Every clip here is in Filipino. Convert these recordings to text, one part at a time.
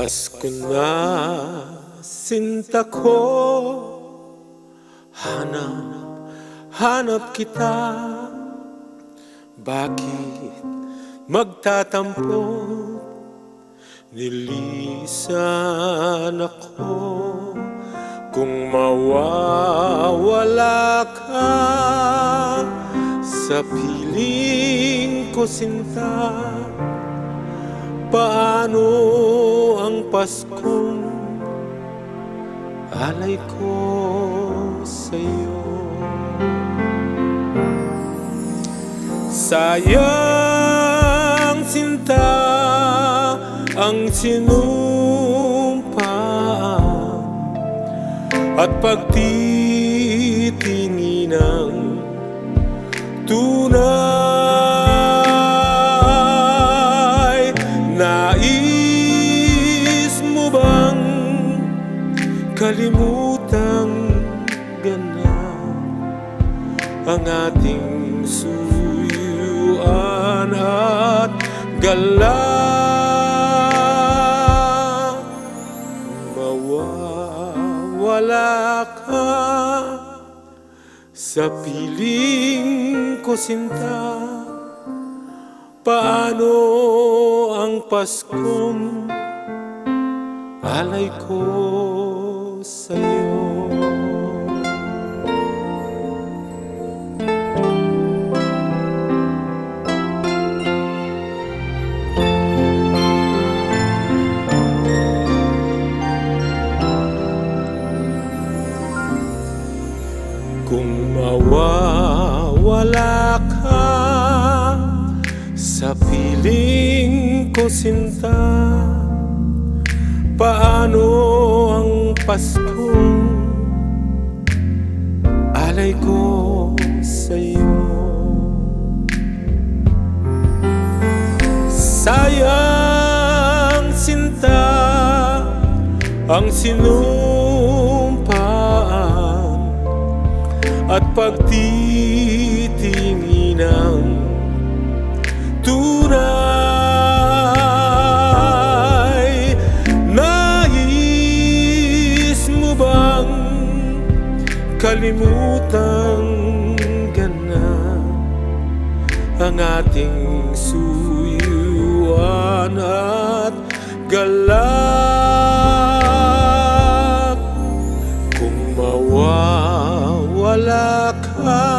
Pasko na, sinta ko, hanap kita. Bakit magtatampo? Nilisan ako. Kung mawawala ka sa piling ko, sinta, paano ang Paskong alay ko sa'yo? Sayang, sinta, ang sinumpa at pagtitinginang tunay. Nais mo bang kalimutang ganyan ang ating suyuan at galak? Mawawala ka sa piling ko, sinta, paano ang Paskong alay ko sa'yo? Kung mawawala ka sa piling ko, sinta, paano ang Paskong alay ko sa'yo? Sayang, sinta, ang sinumpaan at pagtitinginang tunay. Nais mo bang kalimutang ganap ang ating suyuan at galak? Kung mawawala ka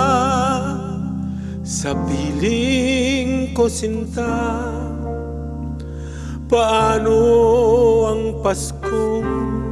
sa piling ko, sinta, paano ang Paskong